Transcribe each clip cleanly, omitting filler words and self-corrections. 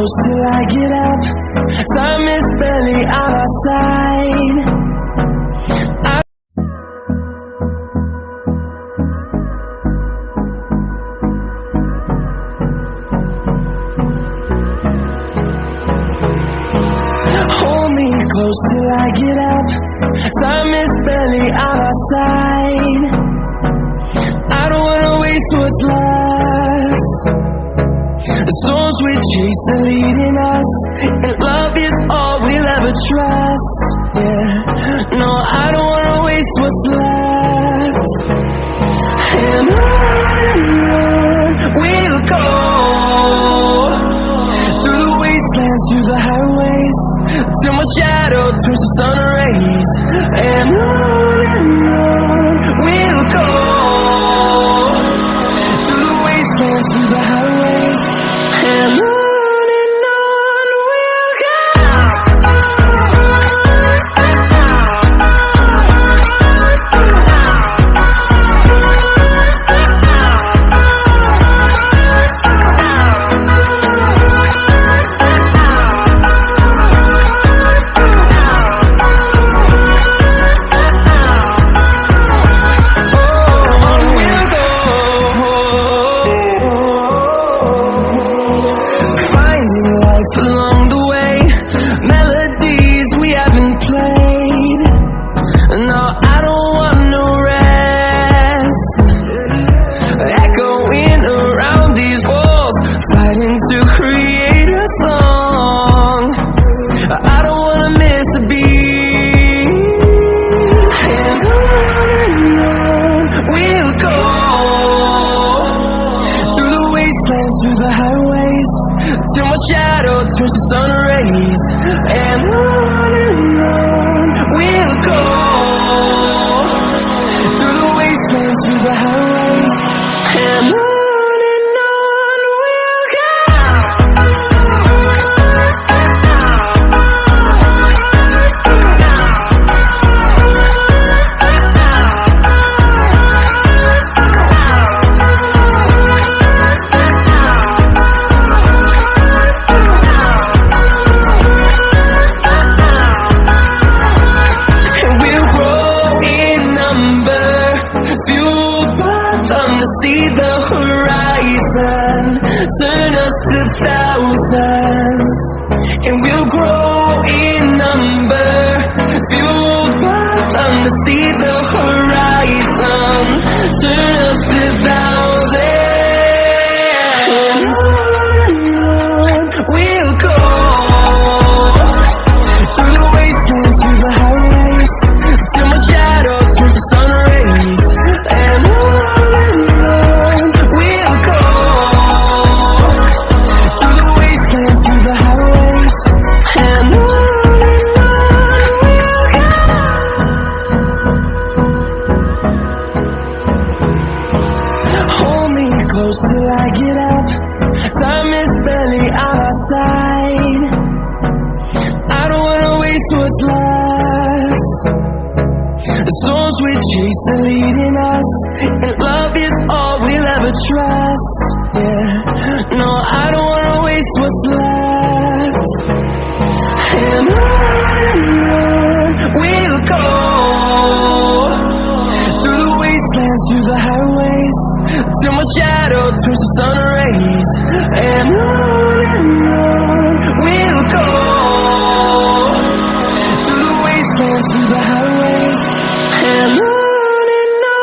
close till I get up. Time is barely on our side. Hold me close till I get up. Time is barely on our side. I don't wanna waste what's left. The storms we chase are leading us, and love is all we'll ever trust. Yeah, no, I don't wanna waste what's left. And on we'll go, through the wastelands, through the highways, till my shadow turns to sun rays. And on we'll go, through the wastelands, through the highways, and on we'll go. Along the way, melodies we haven't played. No, I don't want no rest. Echoing around these walls, fighting to create a song. I don't wanna miss a beat. And on we'll go, through the wastelands, through the highways, till my shadow turns to sun rays. And on we'll go, through the wastelands, through the highways, and on we'll go. See the horizon, turn us to thousands, and we'll grow in number. Fueled by them to see the horizon, turn us to thousands. And we'll go, through the wastelands, through the highways, till my shadow turns to sun rays. And close till I get up. Time is barely on our side. I don't wanna waste what's left. The storms we chase are leading us, and love is all we'll ever trust. Yeah, no, I don't wanna waste what's left. And on we'll go, through the wastelands, through the highways, till my shadow turns to sun rays. And on we'll go, through the wastelands, through the highways, and on we'll go.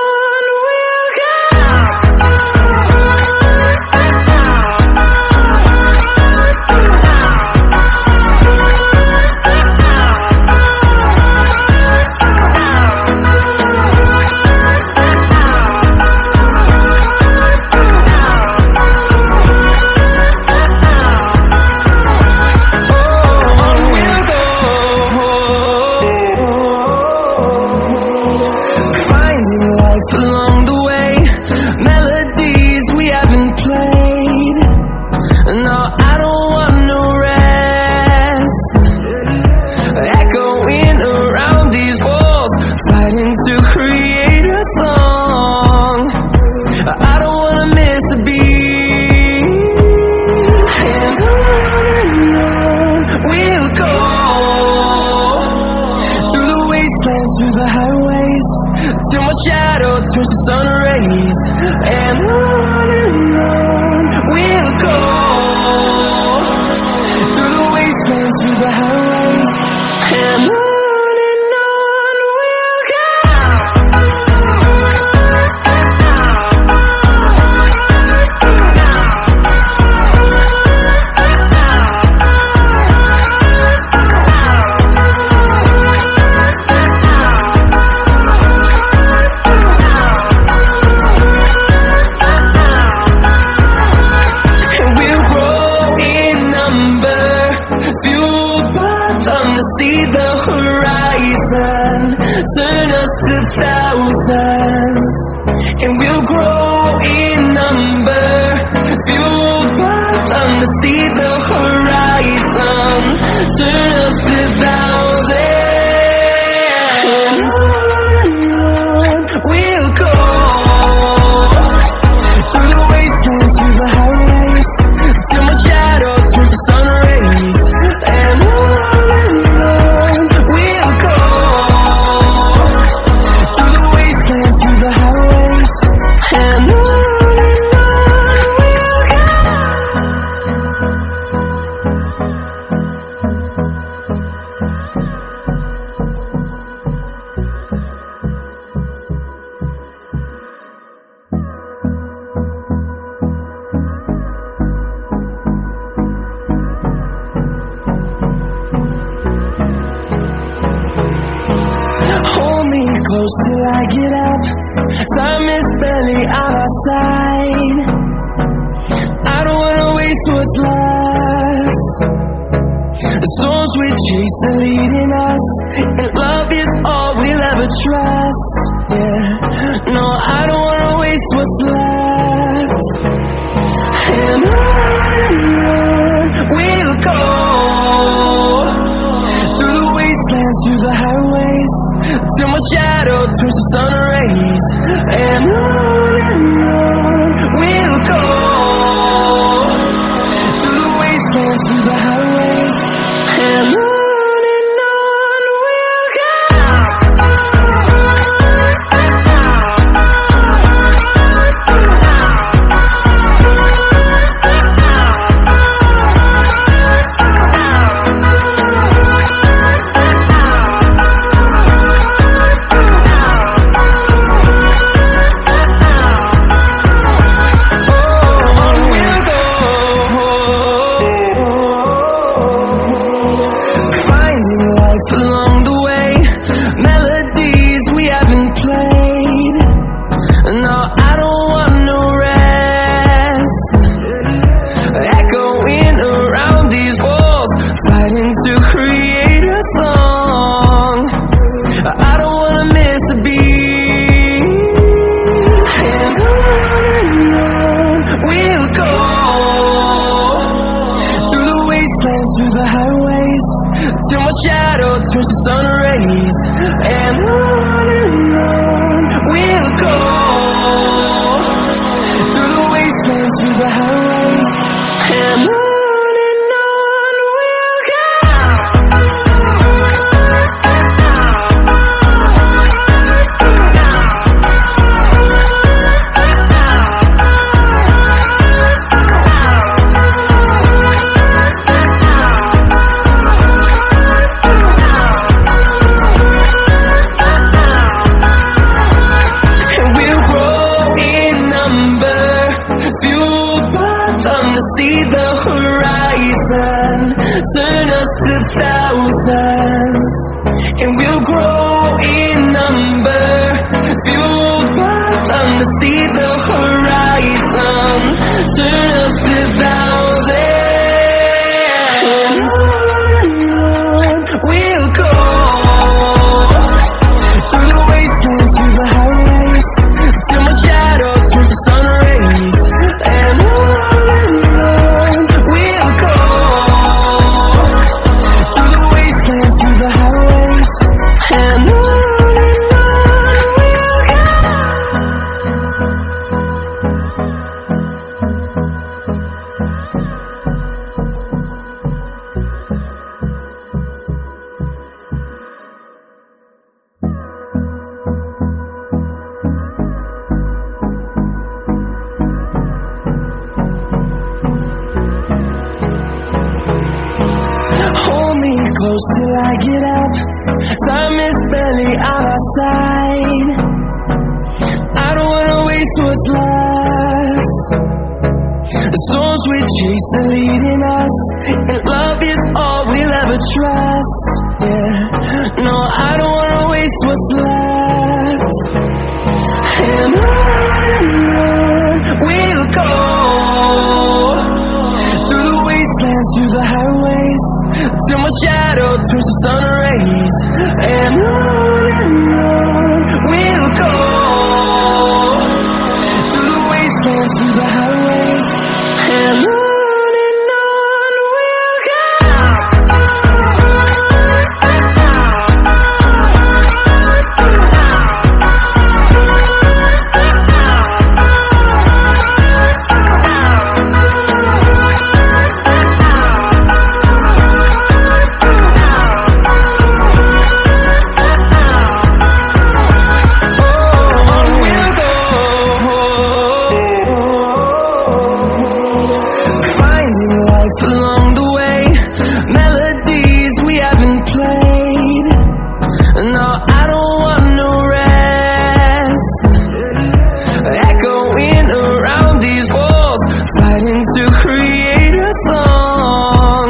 the highways, till my shadow turns to sun rays. And on we'll go, through the wastelands, through the highways. And on we'll go. See the horizon, turn us to thousands, and we'll grow in number, fueled by them to see the horizon, turn us to thousands, and we'll go, through the wastelands, through the highways, till my shadow turns to sun rays, and hold me close till I get up. Time is barely on our side. I don't wanna waste what's left. The storms we chase are leading us, and love is all we'll ever trust. Yeah, no, I don't wanna waste what's left. And on we'll go, through the wastelands, through the highways, till my shadow turns to sun rays. And on we'll go, through the wastelands, through the highways. And on we'll go. Along the way, melodies we haven't played. No, I don't want no rest. Echoing around these walls, fighting to create a song. I don't wanna miss a beat. And on we'll go, through the wastelands, through the highways, till my shadow turns to sun rays. And on we'll go, through the wastelands, through the highways. And on we'll go. Fueled by them to see the horizon, turn us to thousands, and we'll grow in number. Fueled by them to see the horizon, turn us to thousands, and on we'll go, through the wastelands, through the highways, till my shadow turns to sun rays. And on we'll go, through the wastelands, through the highways. And on we'll go. close till I get up. Time is barely on our side. I don't wanna waste what's left. The storms we chase are leading us, and love is all we'll ever trust. Yeah, no, I don't wanna waste what's left. And on we'll go, through the wastelands, through the highways, till my shadow turns to sun rays. And on we'll go, through the wastelands, through the highways, and on we'll go. Along the way, melodies we haven't played. No, I don't want no rest. Echoing around these walls, fighting to create a song.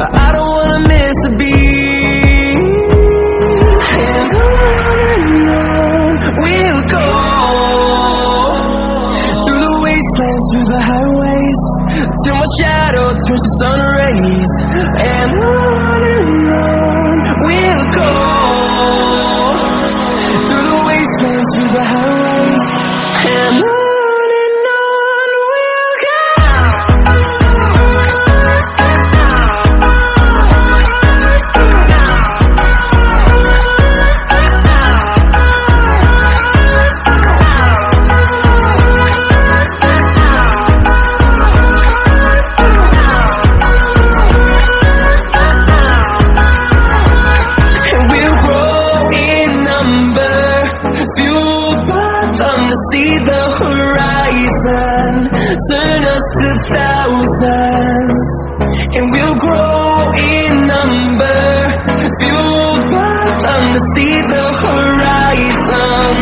I don't wanna miss a beat. And on we'll go, through the wastelands, through the highways, till my shadow turns to sun rays. And on we'll go, through the wastelands, through the highways, and on we'll go. Fueled by them to see the horizon, turn us to thousands, and we'll grow in number. Fueled by them to see the horizon,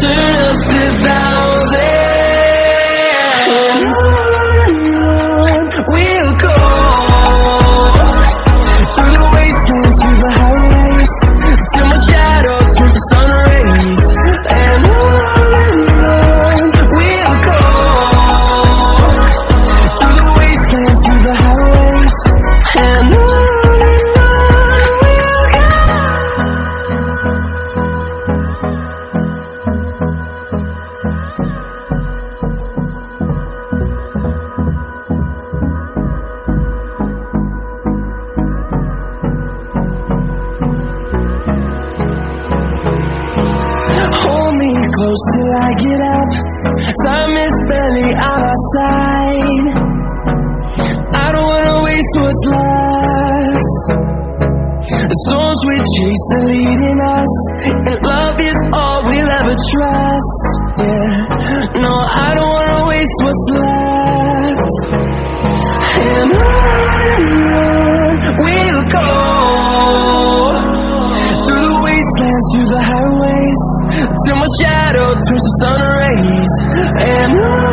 turn us to thousands. And on we'll go, through the wastelands, through the highways, till my shadow turns to sun rays. And on we'll go, through the wastelands, through the highways, and on we'll go. Hold me close till I get up. Time is barely on our side. I don't wanna waste what's left. The storms we chase are leading us, and love is all we'll ever trust. Yeah, no, I don't wanna waste what's left. And on we'll go, through the wastelands, through the highways, till my shadow turns to sun rays. And on